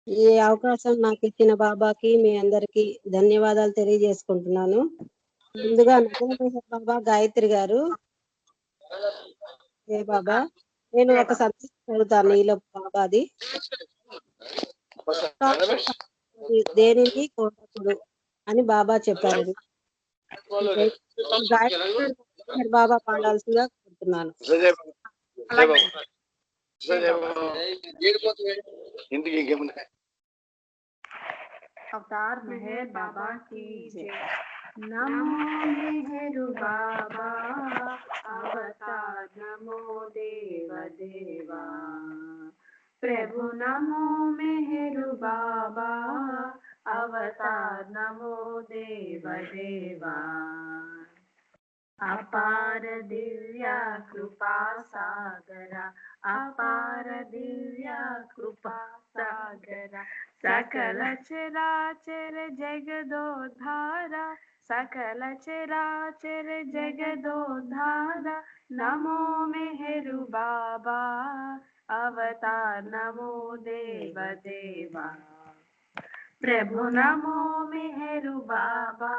ఈ అవకాశం నాకు ఇచ్చిన బాబాకి మీ అందరికి ధన్యవాదాలు తెలియజేసుకుంటున్నాను. ముందుగా బాబా గాయత్రి గారు, ఏ బాబా, నేను ఒక సందేశం చదువుతాను ఈలో బాబాది. దేనిని కోరకుడు అని బాబా చెప్పారు. గాయత్రి బాబా పాడాల్సిందిగా కోరుతున్నాను. अवतार मेहर बाबा की जय। नमो मेहरु बाबा अवतार, नमो देव देवा प्रभु, नमो मेहरु बाबा अवतार, नमो देव देवा। अपार दिव्य कृपा सागरा, अपार दिव्य कृपा सागरा, सकल चराचर जगदोद्धारा, सकल चराचर जगदोद्धारा, नमो मेहरु बाबा अवतार, नमो देव देवा प्रभु, नमो मेहरु बाबा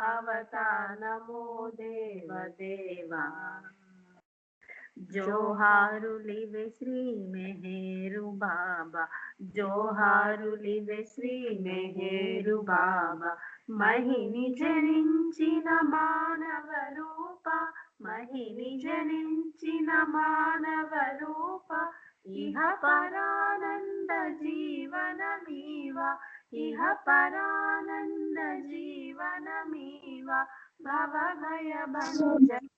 अवतार, नमो देव देवा। जोहारुलिवे श्री मेहरु बाबा, जोहारुलिवे श्री मेहरु बाबा, महिनि जनिंचिन मानव रूप, महिनि जनिंचिन मानव रूप, इह परानंद जीवन मीवा, इह परानंद जीवन मीवा, भव भय भंजन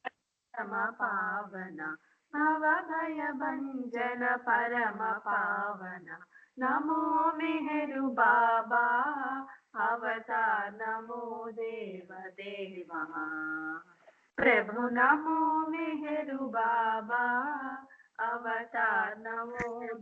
परम पावना, भव भय भंजन परम पावना, नमो मेहरु बाबा अवतार, नमो देव देवा प्रभु, नमो मेहरु बाबा अवतार, नमो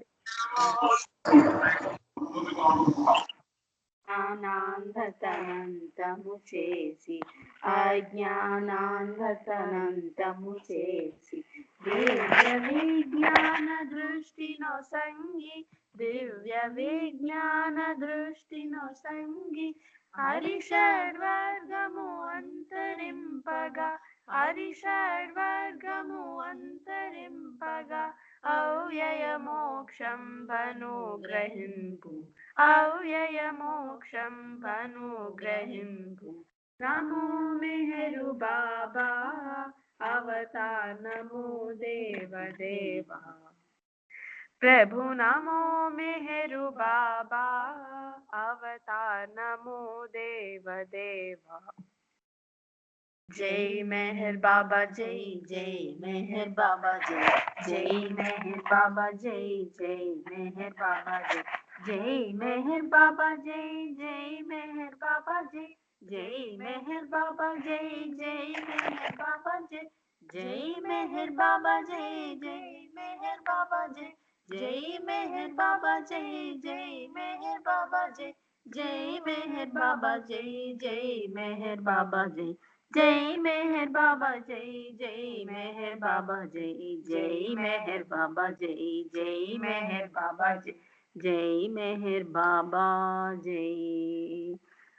జ్ఞానాంధతనంతము చేసి, అజ్ఞానాంధతనంతము చేసి, దివ్య విజ్ఞాన దృష్టినో సంగి, దివ్య విజ్ఞాన దృష్టినో సంగి, హరిషడ్వర్గము అంతరింపగా, హరిషడ్వర్గము అంతరింపగా, అవ్యయ మోక్షం అనుగ్రహింపు, అవ్యయ మోక్షం అనుగ్రహింపు, నమో మెహరు బాబా अवतार, नमो देव देवा प्रभु, नमो मेहरु बाबा अवतार, नमो देव देवा। जय मेहर बाबा जय, जय मेहर बाबा जय, जय मेहर बाबा जय, जय मेहर बाबा जय, जय मेहर बाबा जय, जय मेहर बाबा जय, जय मेहर बाबा जय, जय मेहर बाबा जय, जय मेहर बाबा जय, जय मेहर बाबा जय, जय मेहर बाबा जय, जय मेहर बाबा जय, जय मेहर बाबा जय, जय मेहर बाबा जय, जय मेहर बाबा जय, जय मेहर बाबा जय, जय मेहर बाबा जय, जय मेहर बाबा जय, जय मेहर बाबा जय।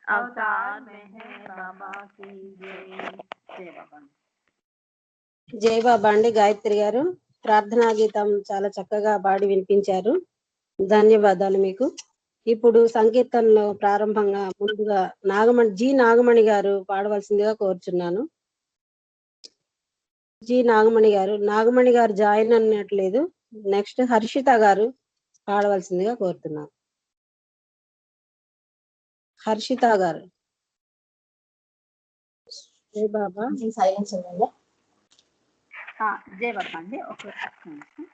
अवतार मेहर बाबा की जय। जय बाबा। జై బాబా అండి. గాయత్రి గారు ప్రార్థనా గీతం చాలా చక్కగా పాడి వినిపించారు. ధన్యవాదాలు మీకు. ఇప్పుడు సంకీర్తనలో ప్రారంభంగా ముందుగా నాగమణి గారు పాడవలసిందిగా కోరుచున్నాను. నాగమణి గారు జాయిన్ అన్నట్లేదు. నెక్స్ట్ హర్షిత గారు పాడవలసిందిగా కోరుతున్నాను. హర్షిత గారు. జై బాబా. సైలెన్స్ ఉందా? జై బాబా అండి. ఒక నిమిషం.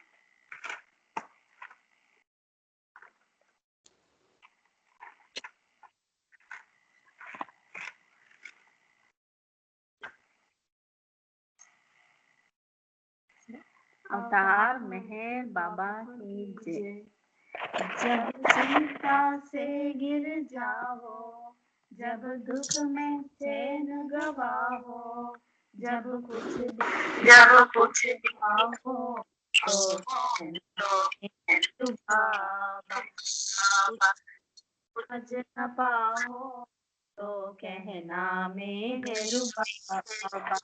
अवतार मेहर बाबा की जय। जब चिंता से गिर जाओ, जब दुख में चैन गवाओ, जब कुछ हो तो मेहरू बाबा, समझ न पाओ तो कहना मेहरू बाबा।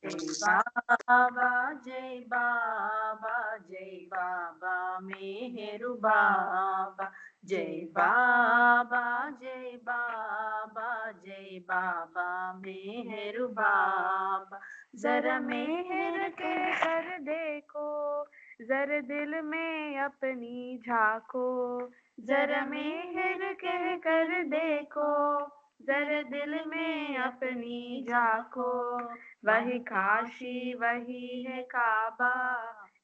जय बाबा जय बाबा जय बाबा मेहरू बाबा। जय बाबा जय बाबा जय बाबा मेहरू बाबा। जरा मेहर के कर देखो, जरा दिल में अपनी झांको, जरा मेहर कह कर देखो, जरा दिल में अपनी झांको। वही काशी वही है काबा,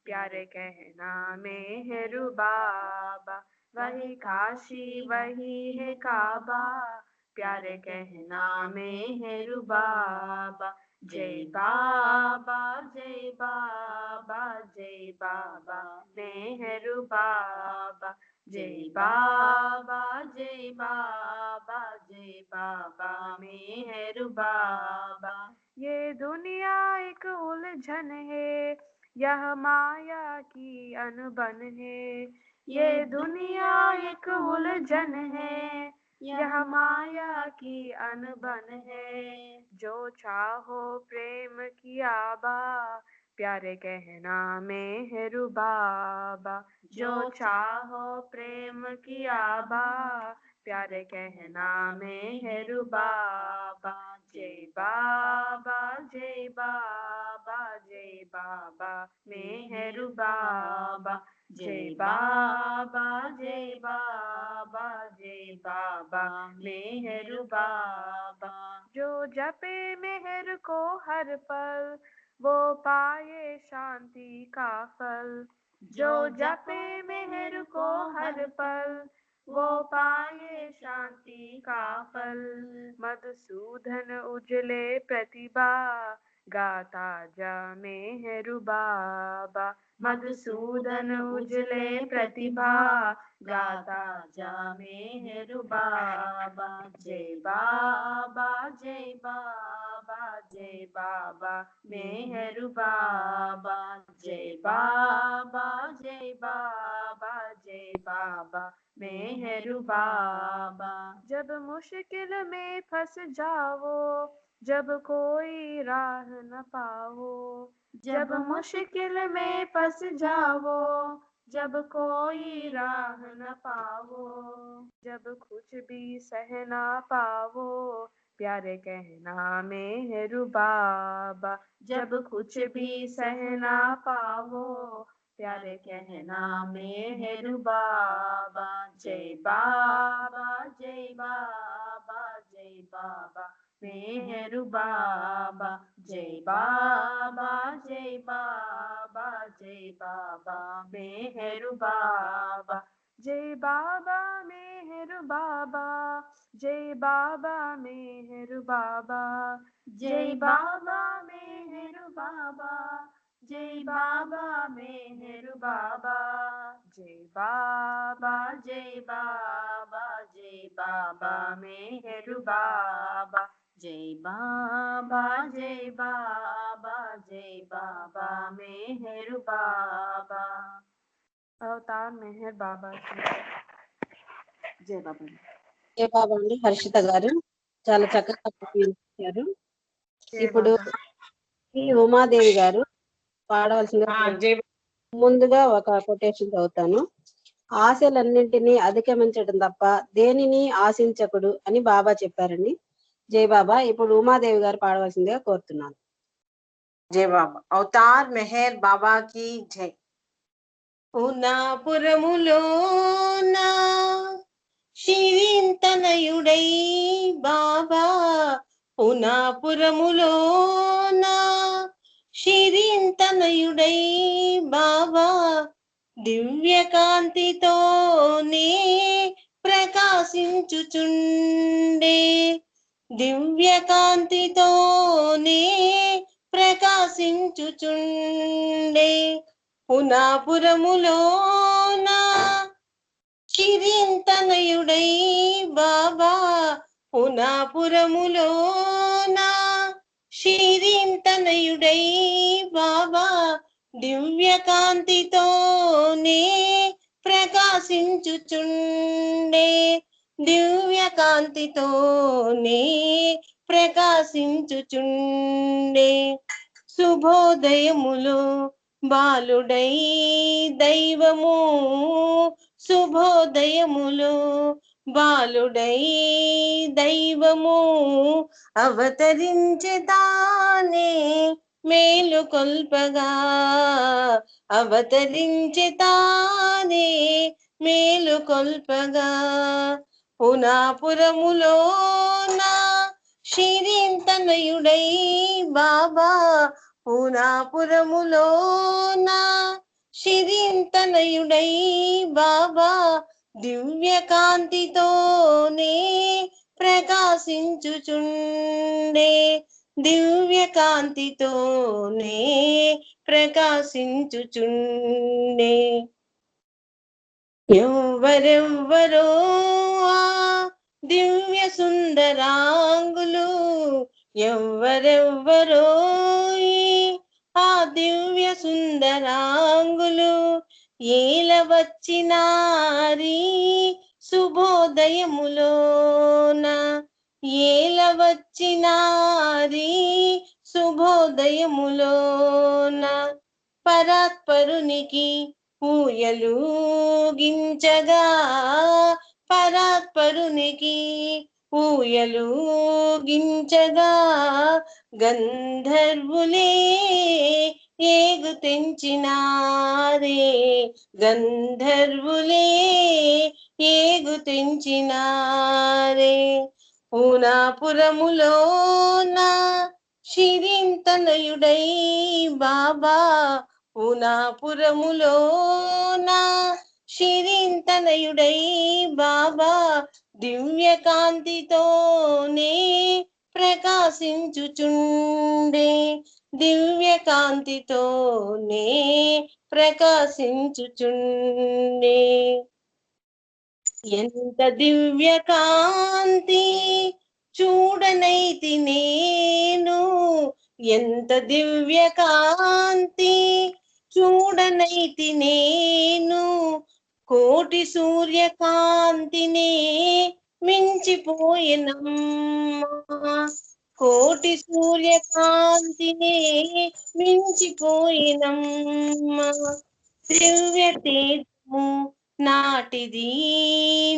प्यारे कहना मेहरू बाबा। वही काशी वही है काबा, प्यारे कहना मेहरू बाबा। जय बाबा जय बाबा जय बाबा मेहरू बाबा। जय बाबा जय बाबा जय बाबा मेहरू बाबा। ये दुनिया एक उलझन है, यह माया की अनबन है। ये दुनिया एक उलझन है, यह माया की अनबन है। जो चाहो प्रेम की आबा, प्यारे कहना मेहरू बाबा। जो चाहो प्रेम की आबा, प्यारे कहना मेहरू बाबा। जय बाबा जय बाबा जय बाबा मेहरू बाबा। जय बाबा जय बाबा जय बाबा मेहरू बाबा। जो जपे मेहर को हर पल, वो पाए शांति का फल। जो जपे मेहर को हर पल, वो पाए शांति का फल। मधुसूदन उजले प्रतिभा, गाता जा मेहरू बाबा। मधुसूदन उजले प्रतिभा, गाता जा मेहरू बाबा। जय बाबा जय बाबा जय बाबा मेहरू बाबा। जय बाबा जय बाबा जय बाबा मेहरू बाबा। जब मुश्किल में फंस जाओ, जब कोई राह न पाओ, जब मुश्किल में फंस जाओ, जब कोई राह न पाओ, जब कुछ भी सह ना पाओ, प्यारे कहना मेहरू बाबा। जब कुछ भी सह ना पाओ, प्यारे कहना मेहरू बाबा। जय बाबा जय बाबा जय बाबा मेहरू बाबा। जय बाबा जय बाबा जय बाबा मेहरू बाबा। जय बाबा मेहरू बाबा, जय बाबा मेहरू बाबा। जय बाबा मेहरू बाबा, जय बाबा मेहरू बाबा। जय बाबा जय बाबा जय बाबा मेहरू बाबा। जय बाबा जय बाबा जय बाबा मेहरू बाबा। अवतार मेहर बाबा की जय बाबा। జయ బాబా అండి. హర్షిత గారు చాలా చక్కగా వినిపించారు. ఇప్పుడు ఈ ఉమాదేవి గారు పాడవలసింది. ముందుగా ఒక కొటేషన్ చదువుతాను. ఆశలన్నింటినీ అధిగమించడం తప్ప దేనిని ఆశించకుడు అని బాబా చెప్పారండి. జై బాబా. ఇప్పుడు ఉమాదేవి గారు పాడవలసిందిగా కోరుతున్నాను. జై బాబా. అవతార్ మెహర్ బాబా की जय. ఉనాపురములోన శిరింతనయుడై బాబా, ఉనాపురములోన శిరింతనయుడై బాబా, దివ్యకాంతితోనే ప్రకాశించుచుండే, దివ్యకాంతితోనే ప్రకాశించుచుండే. పునాపురములోన చిరింతనయుడై బాబా, పునాపురములోన శిరింతనయుడై బాబా, దివ్య కాంతితోనే ప్రకాశించుచుండే, దివ్య కాంతితోనే ప్రకాశించుచుండే. శుభోదయములో బాలుడై దైవము, శుభోదయములో బాలుడై దైవము అవతరించె తానే మేలు కొల్పగా, అవతరించె తానే మేలు కొల్పగా. పునాపురములోన శిరీంతనయుడై బాబా, పునాపురములోన శిరీంతనయుడై బాబా దివ్య కాంతితోనే ప్రకాశించుచుండే, దివ్య కాంతితోనే ప్రకాశించుచుండే. ఎవ్వరెవ్వరో ఆ దివ్య సుందరాంగులు, ఎవ్వరెవ్వరో ఆ దివ్య సుందరాంగులు, ఏల వచ్చినారి శుభోదయములోన, ఏల వచ్చినారి శుభోదయములోన. పరాత్పరునికి ఊయలూగించగా, పరాత్పరునికి ఊయలూగించగా, గంధర్వులే ఏగు తెంచినారే, గంధర్వులే ఏగు తెంచినారే. పూనాపురములోన శిరీంతనయుడై బాబా, పూనాపురములోన శిరీంతనయుడై బాబా దివ్య కాంతితోనే ప్రకాశించుచుండే, దివ్య కాంతితోనే ప్రకాశించుచుండే. ఎంత దివ్య కాంతి చూడనైతి నేను, ఎంత దివ్య కాంతి చూడనైతి నేను, కోటి సూర్యకాంతినే మించిపోయినమ్మా, కోటి సూర్యకాంతినే మించిపోయినమ్మా. దివ్య తేజము నాటిది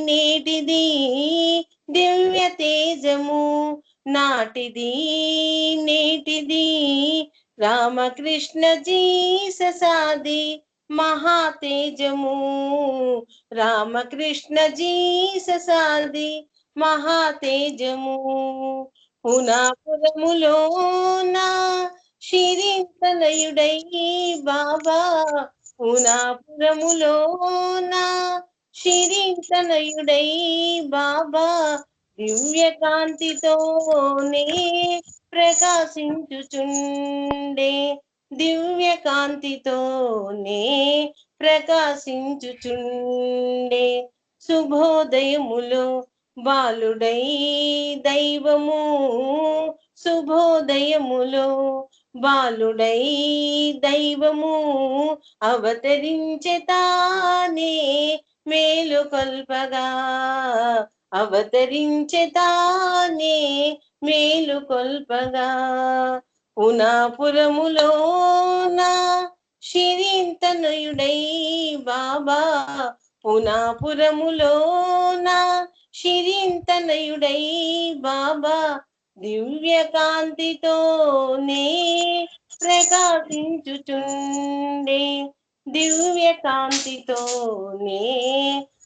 నేటిది, దివ్య తేజము నాటిది నేటిది, రామకృష్ణ జీససాది మహాతేజము, రామకృష్ణ జీససాది మహాతేజము. పునాపురములోన శిరీంతనయుడై బాబా, పునాపురములోన శిరీంతనయుడై బాబా దివ్య కాంతితోనే ప్రకాశించుచుండే, దివ్య కాంతితోనే ప్రకాశించుచుండే. శుభోదయములో బాలుడై దైవము, శుభోదయములో బాలుడై దైవము అవతరించె తానే మేలు కొల్పగా, అవతరించె తానే మేలు కొల్పగా. పునాపురములోన శిరీంతనయుడై బాబా, పునాపురములోన శిరీంతనయుడై బాబా దివ్య కాంతితోనే ప్రకాశించుచుండే, దివ్య కాంతితోనే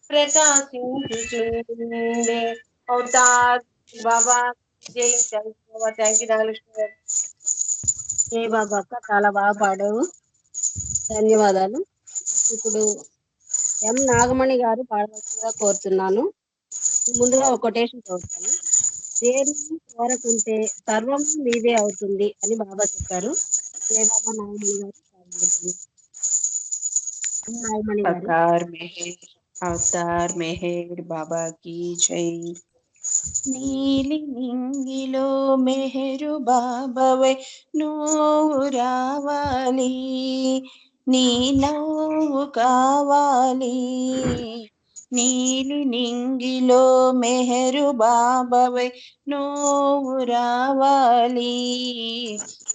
ప్రకాశించుచుండే. అవతార్ బాబా జై. థ్యాంక్ యూ నాగలక్ష్మి గారు. ఏ బాబా అక్క, చాలా బాగా పాడావు, ధన్యవాదాలు. ఇప్పుడు ఎం నాగమణి గారు పాడవలసిందిగా కోరుతున్నాను. ముందుగా ఒక కొటేషన్ చదువుతాను. దేని కోరకుంటే సర్వం నీదే అవుతుంది అని బాబా చెప్పారు. ఏ బాబా నాగమణి గారు పాడండి. నాగమణి గారు. अवतार मेहर बाबा की जय। నీలి నింగిలో మెహరు బాబవై నువ్వు రావాలి, నీ నవ్వు కావాలి. నీలి నింగిలో మెహరు బాబవై నువ్వు రావాలి,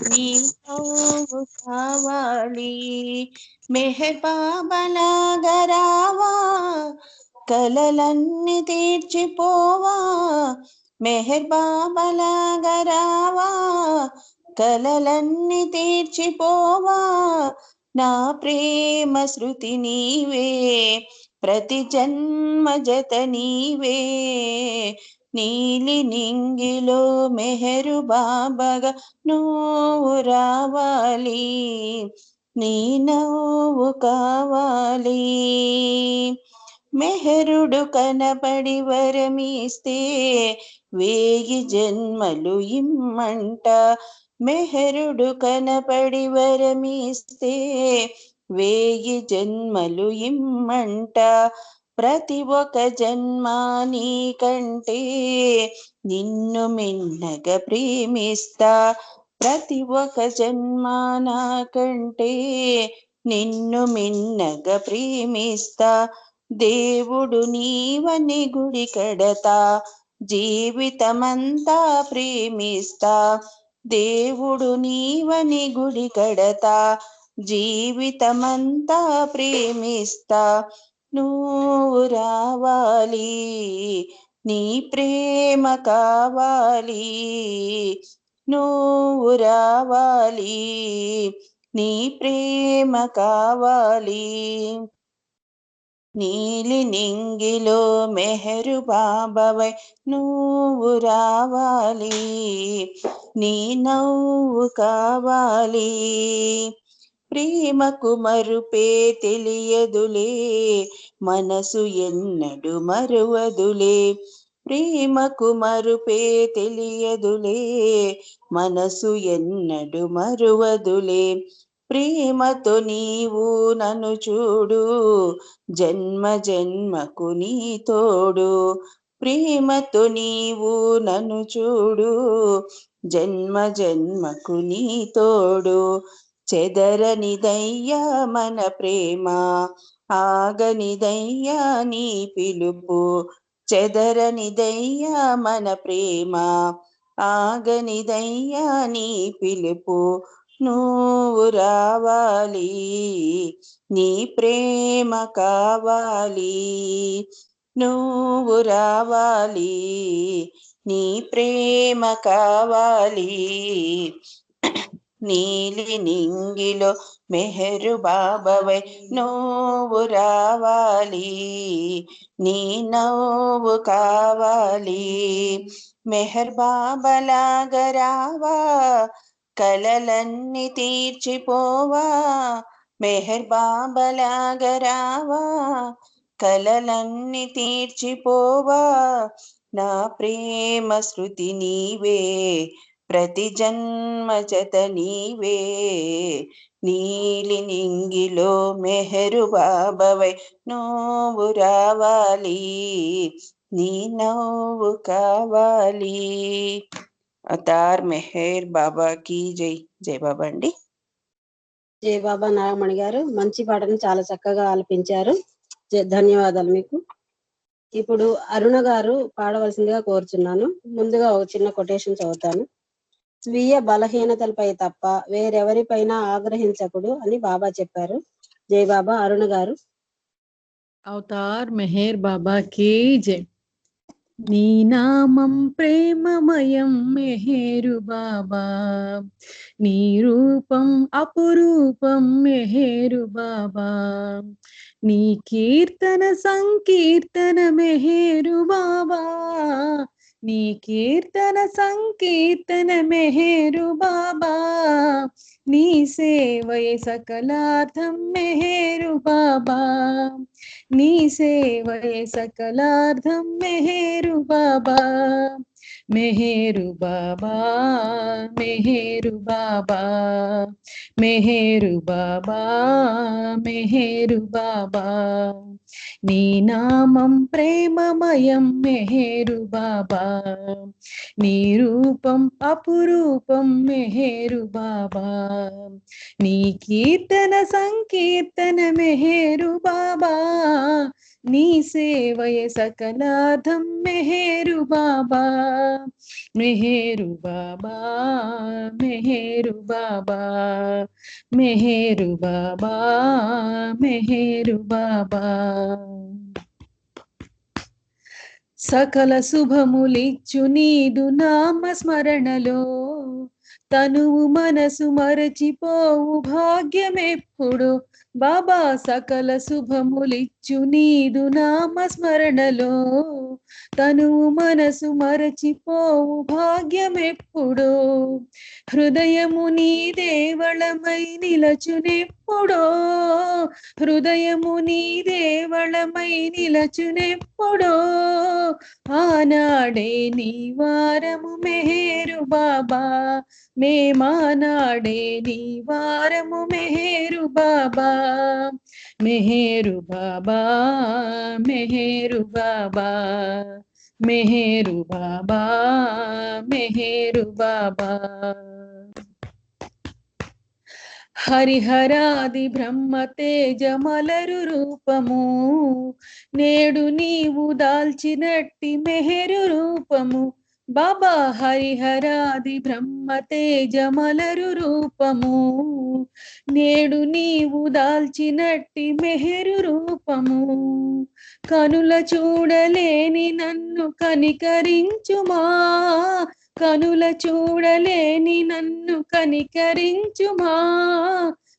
నీ నవ్వు కావాలి. మెహర్ బాబలాగా రావా, కలలన్నీ తీర్చిపోవా. మెహర్ బాబలాగా రావా, కలలన్నీ తీర్చిపోవా. నా ప్రేమ శృతి నీవే, ప్రతి జన్మ జత నీవే. నీలి నింగిలో మెహరు బాబగా నువ్వు రావాలి, నీ నవ్వు కావాలి. మెహరుడు కనపడి వరమిస్తే వేయి జన్మలు ఇమ్మంట. మెహరుడు కనపడి వరమిస్తే వేయి జన్మలు ఇమ్మంట. ప్రతి ఒక్క జన్మ నీకంటే నిన్ను మిన్నగా ప్రేమిస్తా. ప్రతి ఒక్క జన్మ నాకంటే నిన్ను మిన్నగా ప్రేమిస్తా. దేవుడు నీవని గుడి కడతా, జీవితమంతా ప్రేమిస్తా. దేవుడు నీవని గుడి కడతా, జీవితమంతా ప్రేమిస్తా. నువ్వు రావాలి, నీ ప్రేమ కావాలి. నువ్వు రావాలి, నీ ప్రేమ కావాలి. నీలి నింగిలో మెహరు బాబవై నువ్వు రావాలి, నీ నవ్వు కావాలి. ప్రేమకు మరుపే తెలియదులే, మనసు ఎన్నడు మరువదులే. ప్రేమకు మరుపే తెలియదులే, మనసు ఎన్నడు మరువదులే. ప్రేమతో నీవు నన్ను చూడు, జన్మ జన్మకు నీ తోడు. ప్రేమతో నీవు నన్ను చూడు, జన్మ జన్మకు నీ తోడు. చెదరనిదయ్యా మన ప్రేమ, ఆగనిదయ్యా నీ పిలుపు. చెదరనిదయ్యా మన ప్రేమ, ఆగనిదయ్యా నీ పిలుపు. నువ్వు రావాలి, నీ ప్రేమ కావాలి. నువ్వు రావాలి, నీ ప్రేమ కావాలి. నీలి నింగిలో మెహరు బాబవై నువ్వు రావాలి, నీ నవ్వు కావాలి. మెహర్ బాబలాగా రావా, కలలన్నీ తీర్చిపోవా. మెహర్ బాబలాగా రావా, కలలన్నీ తీర్చిపోవా. నా ప్రేమ శృతి నీవే, ప్రతి జన్మ జత నీవే. నీలి నింగిలో మెహరు బాబవై నువ్వు రావాలి, నీ నవ్వు కావాలి. అవతార్ మెహర్ బాబా की జై. జై బాబా అండి. జై బాబా నాగమణి గారు, మంచి పాటను చాలా చక్కగా ఆలపించారు. ధన్యవాదాలు మీకు. ఇప్పుడు అరుణ గారు పాడవలసిందిగా కోరుచున్నాను. ముందుగా ఒక చిన్న కొటేషన్ చదువుతాను. స్వీయ బలహీనతలపై తప్ప వేరెవరిపైన ఆగ్రహించకుడు అని బాబా చెప్పారు. జై బాబా. అరుణ గారు. అవతార్ మెహర్ బాబా की జై. నీ నామం ప్రేమమయం మెహరు బాబా, నీ రూపం అపురూపం మెహరు బాబా. నీ కీర్తన సంకీర్తన మెహరు బాబా, నీ కీర్తన సంకీర్తన మెహరు బాబా. నీ సేవయ సకలార్థం మెహరు బాబా, నీ సేవయ సకలార్థం మెహరు బాబా. మెహేరు బాబా మెహేరు బాబా మెహేరు బాబా మెహేరు బాబా నీ నామం ప్రేమమయం మెహేరు బాబా నీ రూపం అపురూపం మెహేరు బాబా నీ కీర్తన సంకీర్తన మెహేరు బాబా నీ సేవయ సకలాధం మెహేరు బాబా మెహేరు బాబా మెహేరు బాబా మెహేరు బాబా మెహేరు బాబా సకల శుభములిచ్చు నీదు నామ స్మరణలో తనువు మనసు మరచిపోవు భాగ్యమెప్పుడు బాబా సకల శుభములిచ్చు నీదు నామ స్మరణలో తనువు మనసు మరచిపోవు భాగ్యమెప్పుడు హృదయము నీ దేవళమై నిలచునెప్పుడో హృదయము నీ దేవళమై నిలచునెప్పుడో ఆనాడే నీ వారము మెహేరు బాబా మేమానాడే నీ వారము మెహేరు బాబా మెహేరు బాబా మెహేరు బాబా మెహేరు బాబా మెహేరు బాబా హరిహరాది బ్రహ్మ తేజమలరు రూపము నేడు నీవు దాల్చినట్టి మెహరు రూపము బాబా హరిహరాది బ్రహ్మ తేజమలరు రూపము నేడు నీవు దాల్చినట్టి మెహరు రూపము కనుల చూడలేని నన్ను కనికరించుమా కనుల చూడలేని నన్ను కనికరించుమా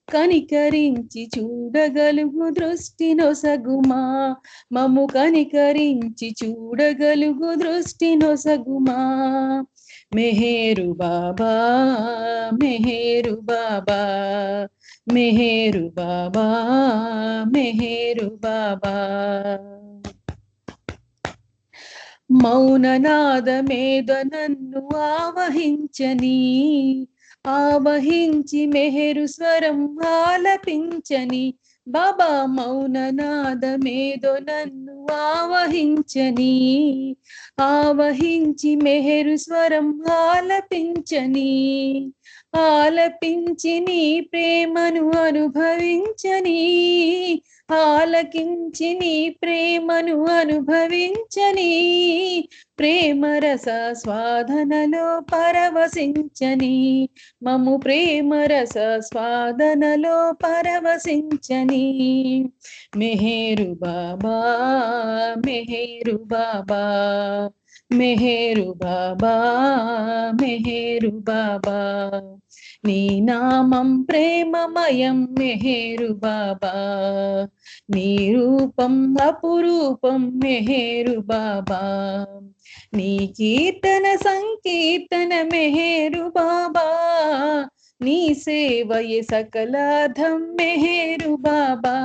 కనికరించి చూడగలుగు దృష్టి నొసగుమా మమ్ము కనికరించి చూడగలుగు దృష్టి నొసగుమా మెహేరు బాబా మెహేరు బాబా మెహేరు బాబా మెహేరు బాబా మౌననాదమేద నన్ను ఆవహించి మెహరు స్వరం ఆలపించని బాబా మౌననాదమేదో నన్ను ఆవహించి మెహరు స్వరం ఆలపించి నీ ప్రేమను అనుభవించని ఆలకించి నీ ప్రేమను అనుభవించని ప్రేమరస స్వాదనలో పరవశించని మము ప్రేమరస స్వాదనలో పరవశించని మెహేరు బాబా మెహేరు బాబా మెహేరు బాబా మెహేరు బాబా నీ నామం ప్రేమమయం మెహేరు బాబా నీ రూపం అపురూపం మెహేరు బాబా నీ కీర్తన సంకీర్తన మెహేరు బాబా నీ సేవయ సకలాధం మెహేరు బాబా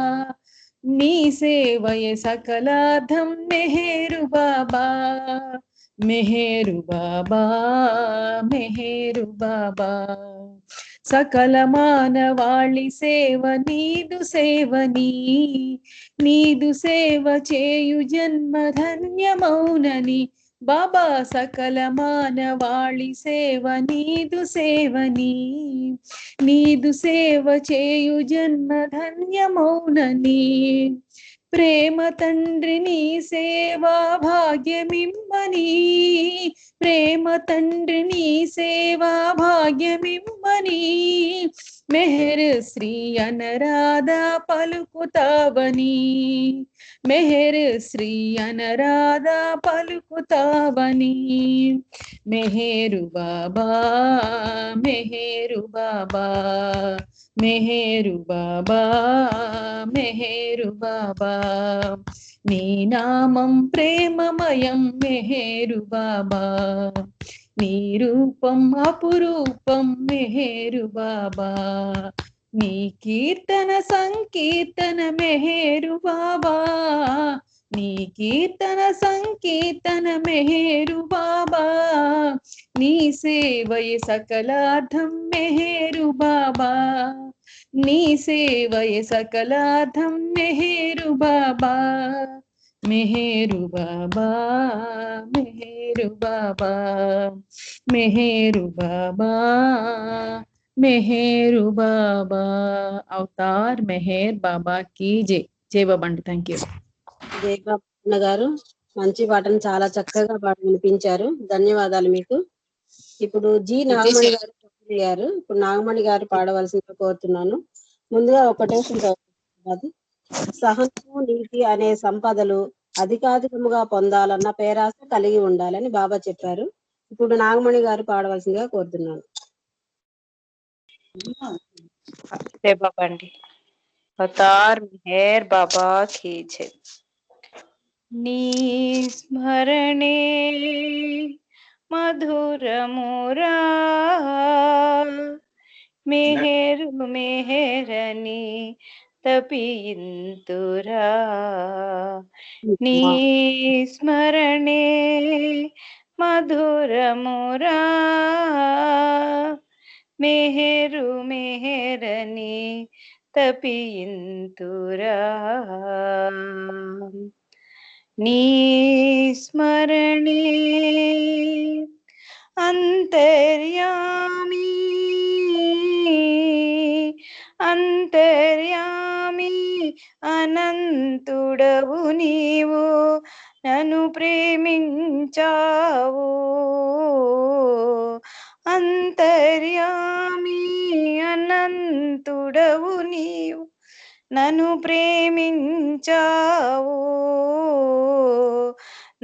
నీ సేవయ సకలాధం మెహేరు బాబా మెహేరు బాబా మెహేరు బాబా సకల మానవాళి సేవ నీదు సేవ చేయు జన్మ ధన్యమౌనని బాబా సకల మానవాళి సేవ నీదు సేవ చేయు జన్మ ధన్యమౌనని ప్రేమ తండ్రి నీ సేవా భాగ్యమిమ్మని ప్రేమ తండ్రి నీ సేవా భాగ్యమిమ్మని మెహర్ శ్రీ అనరాధా పలుకుతావని మెహర్ శ్రీ అనరాధా పలుకుతావని మెహేరు బాబా మెహేరు బాబా మెహేరు బాబా మెహేరు బాబా నీ నామం ప్రేమమయం మెహేరు బాబా నీ రూపం అపురూపం మెహేరు బాబా నీ కీర్తన సంకీర్తన మెహేరు బాబా నీ కీర్తన సంకీర్తన మెహేరు బాబా, నీ సేవయ సకలార్థం మెహేరు బాబా, నీ సేవయ సకలార్థం మెహేరు బాబా, మెహేరు బాబా, మెహేరు బాబా, మెహేరు బాబా, మెహేరు బాబా. అవతార్ మెహేర్ బాబా की జై. జై బాబా అండి. Thank you. జయబాబు గారు మంచి పాటను చాలా చక్కగా పాట వినిపించారు. ధన్యవాదాలు మీకు. ఇప్పుడు జి నాగమణి గారు గారు ఇప్పుడు నాగమణి గారు పాడవలసిందిగా కోరుతున్నాను. ముందుగా ఒకటే అది సహనము నీతి అనే సంపదలు అధికాధికముగా పొందాలన్న పేరాస కలిగి ఉండాలని బాబా చెప్పారు. ఇప్పుడు నాగమణి గారు పాడవలసిందిగా కోరుతున్నాను. జై బాబా అండి. అవతార్ మెహర్ బాబా की జై. నీ స్మరణే మధురమురా, మెహరు మెహరని తపింతురా, నీ స్మరణే మధురమురా, మెహరు మెహరని తపింతురా, నీ స్మరణే అంతర్యామి అంతర్యామి అనంతుడవు నీవు, నన్ను ప్రేమించావు, అంతర్యామి అనంతుడవు నీవు, నన్ను ప్రేమించావు,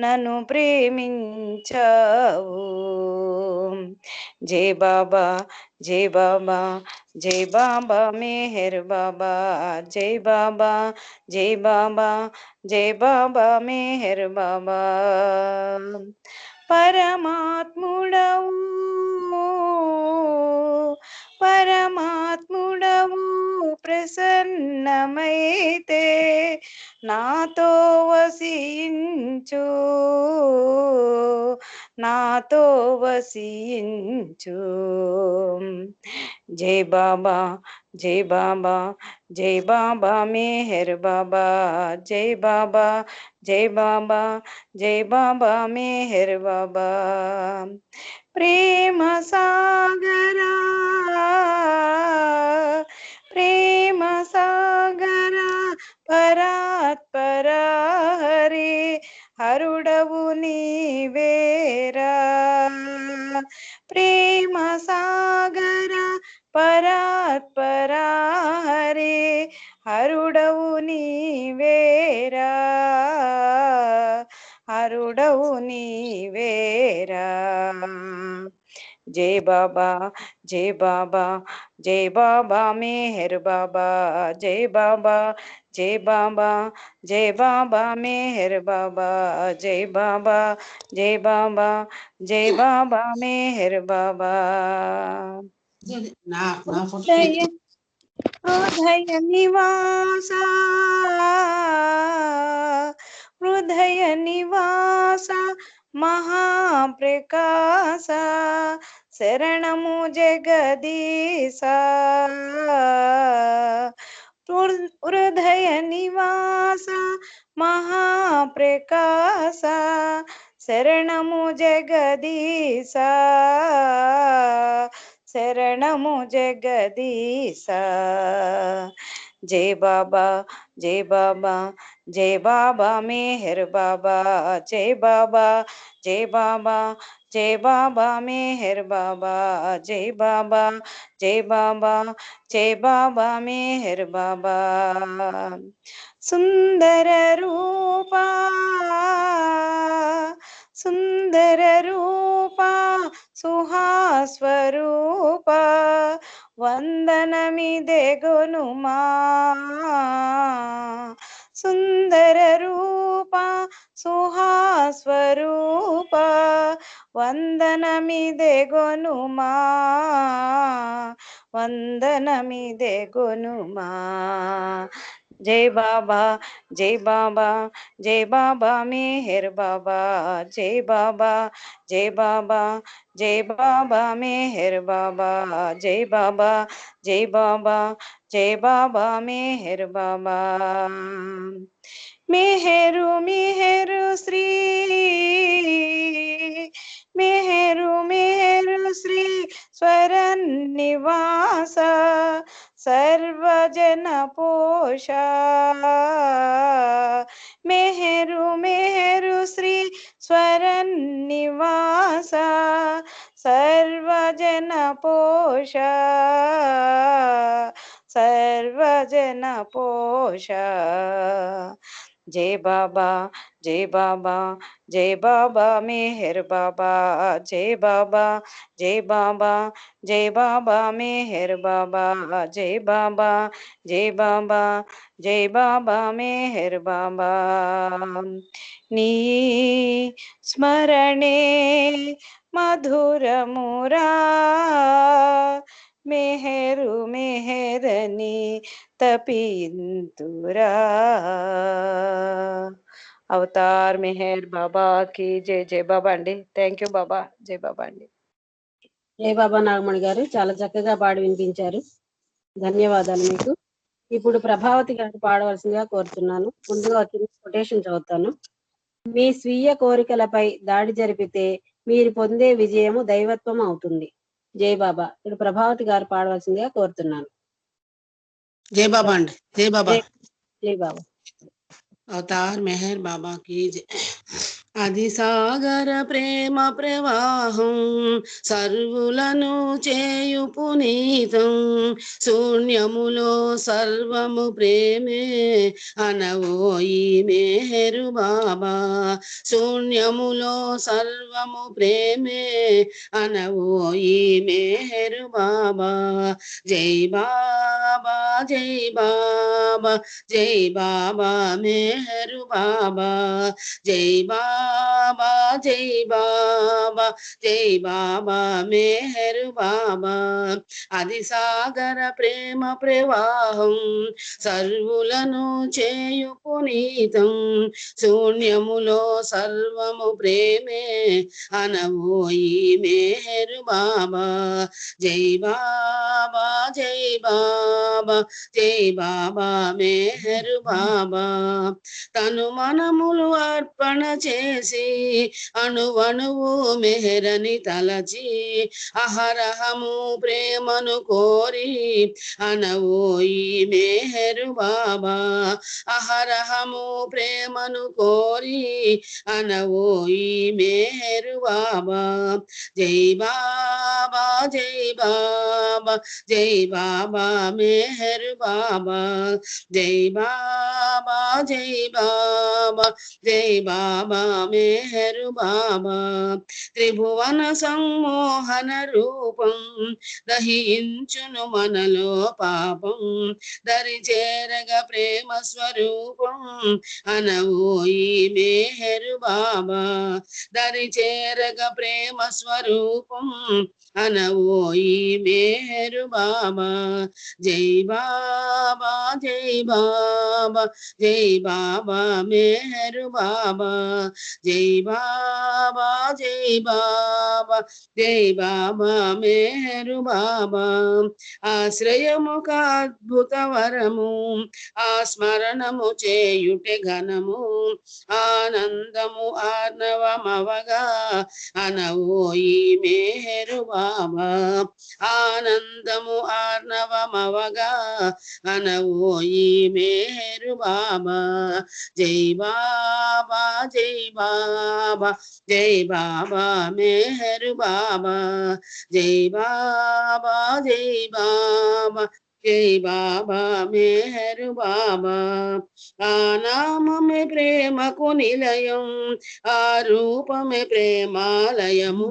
నన్ను ప్రేమించావు. జై బాబా, జై బాబా, జై బాబా మెహర్ బాబా, జై బాబా, జై బాబా, జై బాబా మెహర్ బాబా. పరమాత్ముడవు పరమాత్ముడవు ప్రసన్నమైతే నాతో వసించు, నాతో వసించు. జై బాబా, జై బాబా, జై బాబా మెహర్ బాబా, జై బాబా, జై బాబా, జై బాబా మెహర్ బాబా. ప్రేమ సాగరా ప్రేమ సాగరా పరాత్పరా హరే, హరుడవు నీవేరా, ప్రేమ సాగర పరాత్పరా హరే, హరుడవు నీవేరా, హరుడవు నీవేరా. జై బాబా, జై బాబా, జై బాబా మెహర్ బాబా, జై బాబా, జై బాబా, జై బాబా మెహర్ బాబా, జై బాబా, జై బాబా, జై బాబా మెహర్ బాబా. హృదయ నివాస హృదయ నివాస మహాప్రకాశ, శరణము జగదీశ, హృదయ నివాస మహాప్రకాశ, శరణము జగదీశ, శరణము జగదీశ. జై బాబా, జై బాబా, జై బాబా మెహర్ బాబా, జై బాబా, జై బాబా, జై బాబా మెహర్ బాబా, జై బాబా, జై బాబా, జై బాబా మెహర్ బాబా. సుందర రూపా సుందర రూపా సుహాస్వరూప, వందనమిదే గొనుమా, సుందర రూప సుహాస్వరూప, వందనమిదే గొనుమా, వందనమిదే గొనుమా. జై బాబా జై బాబా జై బాబా మెహర్ బాబా జై బాబా జై బాబా జై బాబా మెహర్ బాబా జై బాబా జై బాబా జై బాబా మెహర్ బాబా మెహరు మెహరు శ్రీ మెహరు మెహరు శ్రీ స్వరన్నివాస సర్వజన పోష మెహరు మెహరు శ్రీ స్వరన్నివాస సర్వజన పోష సర్వజన పోష జై బాబా జై బాబా జై బాబా మెహర్ బాబా జై బాబా జై బాబా జై బాబా మెహర్ బాబా జై బాబా జై బాబా జై బాబా మెహర్ బాబా నీ స్మరణే మధురమురా మెహరు మెహరని తపింతురా అవతార్ మెహర్ బాబాకి జై. జై బాబా అండి. థ్యాంక్ యూ బాబా. జై బాబా అండి. జై బాబా నాగమణి గారు చాలా చక్కగా పాడి వినిపించారు. ధన్యవాదాలు మీకు. ఇప్పుడు ప్రభావతి గారు పాడవలసిందిగా కోరుతున్నాను. ముందుగా వచ్చిన కొటేషన్ చదువుతాను. మీ స్వీయ కోరికలపై దాడి జరిపితే మీరు పొందే విజయము దైవత్వం అవుతుంది. జై బాబా. ఇప్పుడు ప్రభావతి గారు పాడవలసిందిగా కోరుతున్నాను. జై బాబా అండి. జై బాబా. జై బాబా. అవతార్ మెహర్ బాబా की जय. అది సాగర ప్రేమ ప్రవాహం సర్వులను చేయు పునీతం శూన్యములో సర్వము ప్రేమే అనవోయి మెహరు బాబా శూన్యములో సర్వము ప్రేమే అనవోయి మెహరు బాబా జై బాబా జై బాబా జై బాబా మెహరు బాబా జై బాబా జై బాబా జై బాబా మెహరు బాబా అది సాగర ప్రేమ ప్రవాహం సర్వులను చేయు పునీతం శూన్యములో సర్వము ప్రేమే అనవోయి మెహరు బాబా జై బాబా జై బాబా జై బాబా మెహరు బాబా తను మనములు అర్పణ చేసి అణువణువు మెహరని తలచి అహరహము ప్రేమను కోరి అనవోయి మెహరు బాబా అహరహము ప్రేమను కోరి అనవోయి మెహరు బాబా జై బాబా జై బాబా జై బాబా మెహరు బాబా జై బాబా జై బాబా జై బాబా మెహరు బాబా త్రిభువన సమ్మోహన రూపం దహించును మనలో పాపం దరి చేరగ ప్రేమ స్వరూపం అనవోయి మెహరు బాబా దరి చేరగ ప్రేమ స్వరూపం అనవోయి మెహరు బాబా జై బాబా జై బాబా జై బాబా మెహరు బాబా జై బాబా జై బాబా జై బాబా మెహరు బాబా ఆశ్రయముక అద్భుత వరము ఆ స్మరణము చేయుటే ఘనము ఆనందము ఆర్ణవమవగా అనవోయి మెహరు బాబా ఆనందము ఆర్ణవమవగా అనవోయి మెహరు బాబా జై బాబా జై బాబా జై బాబా మెహరు బాబా జై బాబా జై బాబా జై బాబా మెహరు బాబా ఆ నామమే ప్రేమకు నిలయం ఆ రూపమే ప్రేమాలయము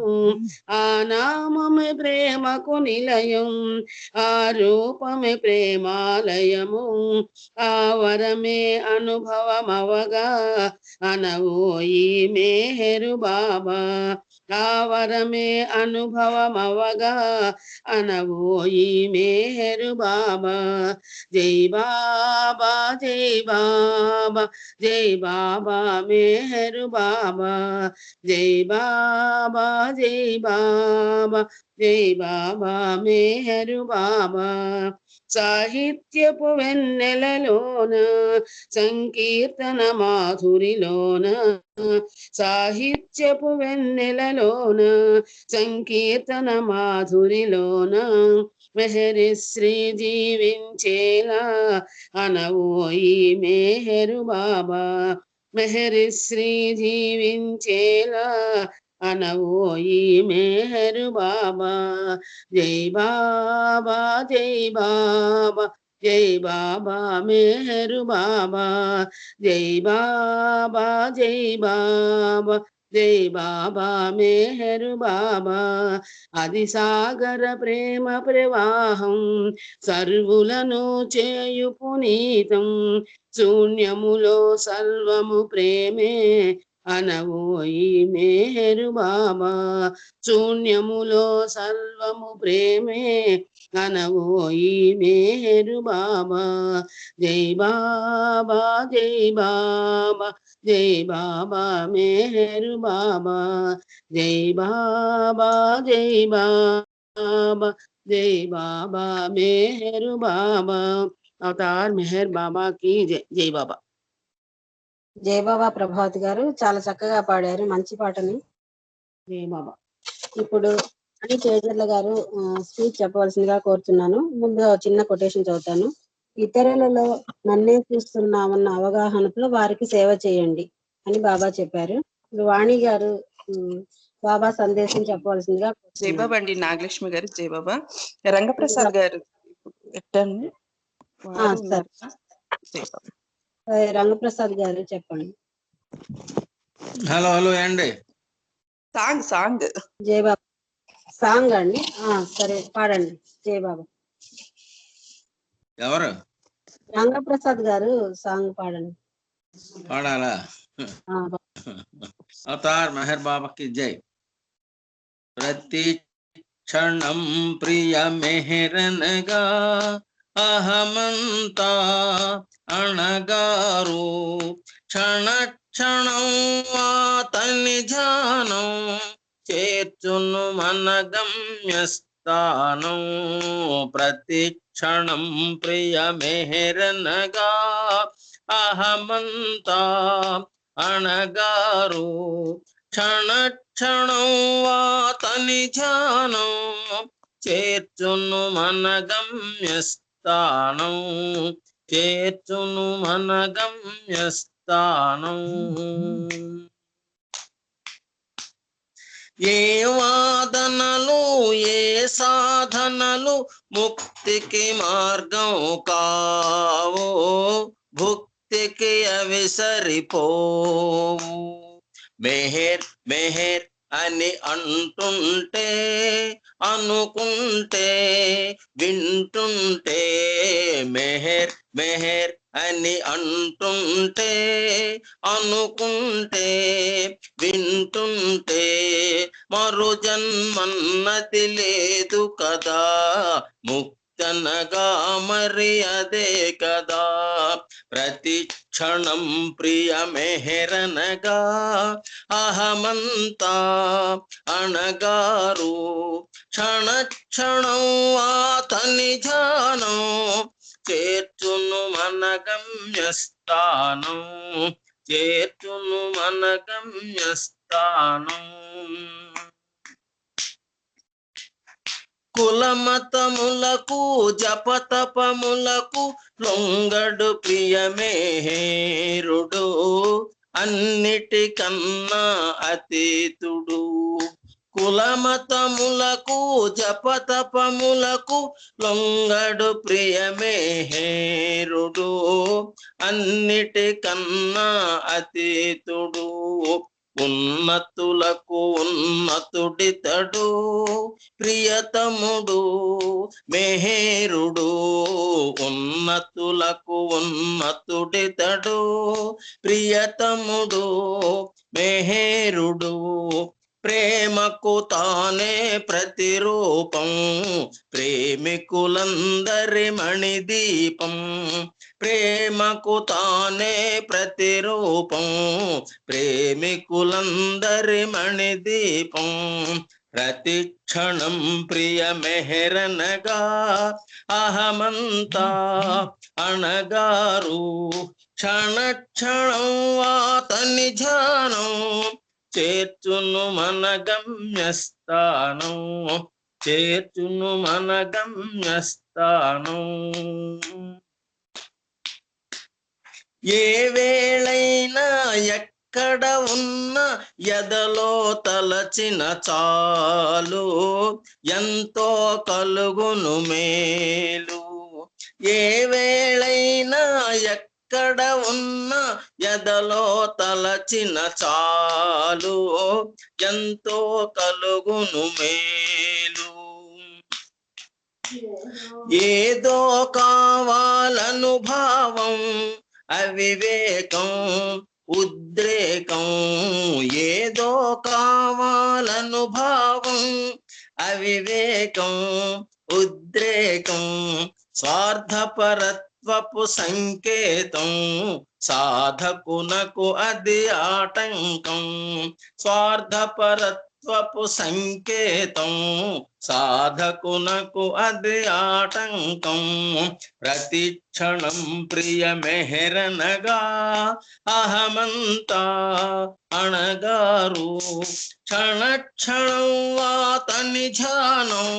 ఆ నామమే ప్రేమకు నిలయం ఆ రూపమే ప్రేమాలయము ఆ వరమే అనుభవమవగా అనవోయి మెహరు బాబా ఆ వరమే అనుభవమవగా అనవోయి మెహరు బాబా బాబా జై బాబా జై బాబా జై బాబా మెహర్ బాబా జై బాబా జై బాబా జై బాబా మెహర్ బాబా సాహిత్యపు వెన్నెలలోన సంకీర్తన మాధురిలోన సాహిత్యపు వెన్నెలలోన సంకీర్తన మాధురిలోన మెహరిశ్రీ జీవించేలా అనవోయి మెహరు బాబా మెహరిశ్రీ జీవించేలా అనవోయి మెహరు బాబా జై బాబా జై బాబా జై బాబా మెహరు బాబా జై బాబా జై బాబా జై బాబా మెహరు బాబా అది సాగర ప్రేమ ప్రవాహం సర్వులను చేయు పునీతం శూన్యములో సర్వము ప్రేమే అనవోయి మెహరు బాబా శూన్యములో సర్వము ప్రేమే అనవోయి మెహరు బాబా జై బాబా జై బాబా జై బాబా మెహరు బాబా జై బాబా జై బాబా జై బాబా మెహరు బాబా అవతార్ మెహర్ బాబా కి జై జై బాబా జై బాబా ప్రభావతి గారు చాలా చక్కగా పాడారు మంచి పాటని. జై బాబా. ఇప్పుడు అని చేజర్ల గారు స్పీచ్ చెప్పవలసిందిగా కోరుతున్నాను. ముందుగా చిన్న కొటేషన్ చదువుతాను. ఇతరులలో నన్నే చూస్తున్నామన్న అవగాహనతో వారికి సేవ చేయండి అని బాబా చెప్పారు. ఇప్పుడు వాణి గారు బాబా సందేశం చెప్పవలసిందిగా జై బాబా అండి. నాగలక్ష్మి గారు జై బాబా. రంగప్రసాద్ గారు ఎట్టండి రంగప్రసాద్ గారు చెప్పండి. హలో హలో అండి. సాంగ్ జై బాబా సాంగ్ అండి. సరే పాడండి. జై బాబా. ఎవరు? రంగప్రసాద్ గారు సాంగ్ పాడండి. పాడాలా? అవతార్ మెహర్ బాబాకి జై. ప్రతి క్షణం ప్రియ మెహరనగా అహమంతా అణగారు క్షణ క్షణం అతని ధ్యానం చేర్చును మన గమ్యస్థానం. ప్రతి క్షణం ప్రియ మెహరనగా అహమంతా అణగారు క్షణ క్షణం అతని ధ్యానం చేర్చును మన గమ్యస్థానం చేర్చును మన గమ్యస్థానం. ఏ వాదనలు ఏ సాధనలు ముక్తికి మార్గం కావో భుక్తికి అవి సరిపోవు. మెహర్ మెహర్ అని అంటుంటే అనుకుంటే వింటుంటే మెహర్ మెహర్ అని అంటుంటే అనుకుంటే వింటుంటే మరో జన్మన్నది లేదు కదా ముక్తనగా మరి అదే కదా. ప్రతి క్షణం ప్రియ మెహరనగా అహమంతా అణగారు క్షణ క్షణం అతని ధ్యానం చేర్చును మన గమ్యస్థానం చేర్చును మన గమ్యస్థానం. కులమతములకు జపతపములకు లొంగడు ప్రియమేరుడు అన్నిటికన్నా అతీతుడు. కులమతములకు జపతపములకు లొంగడు ప్రియమేరుడు అన్నిటికన్నా అతీతుడు. ఉన్నతులకు ఉన్నతుడితడు ప్రియతముడు మెహేరుడు. ఉన్నతులకు ఉన్నతుడితడు ప్రియతముడు మెహేరుడు. ప్రేమకు తానే ప్రతిరూపం ప్రేమికులందరి మణిదీపం ప్రేమకు తానే ప్రతిరూపం ప్రేమికులందరి మణిదీపం ప్రతి క్షణం ప్రియ మెహరనగా అహమంతా అణగారు క్షణ క్షణం అతని ధ్యానం చేర్చును మన గమ్యస్థానం చేర్చును మన గమ్యస్థానం ఏ వేళైనా ఎక్కడ ఉన్న ఎదలో తలచిన చాలు ఎంతో కలుగును మేలు ఏ వేళైనా ఎక్కడ ఉన్న ఎదలో తలచిన చాలు ఎంతో కలుగును మేలు ఏదో కావాలను భావం అవివేకం ఉద్రేకం ఏదో కావాలను భావం అవివేకం ఉద్రేకం స్వార్థపరత్వపు సంకేతం సాధకునకు అది ఆటంకం స్వార్థపరత్వపు సంకేతం సాధకునకు అది ఆటంకం ప్రతి క్షణం ప్రియ మెహరనగా అహమంతా అణగారు క్షణ క్షణం అతని ధ్యానం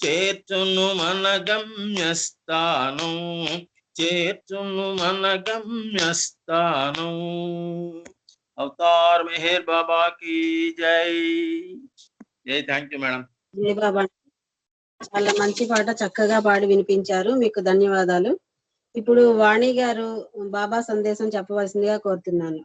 చేర్చును మన గమ్యస్థానం చేర్చును మన గమ్యస్థానం అవతార్ మెహర్ బాబా की జై జై థ్యాంక్ యూ మేడం జై బాబా చాలా మంచి పాట చక్కగా పాడి వినిపించారు మీకు ధన్యవాదాలు ఇప్పుడు వాణి గారు బాబా సందేశం చెప్పవలసిందిగా కోరుతున్నాను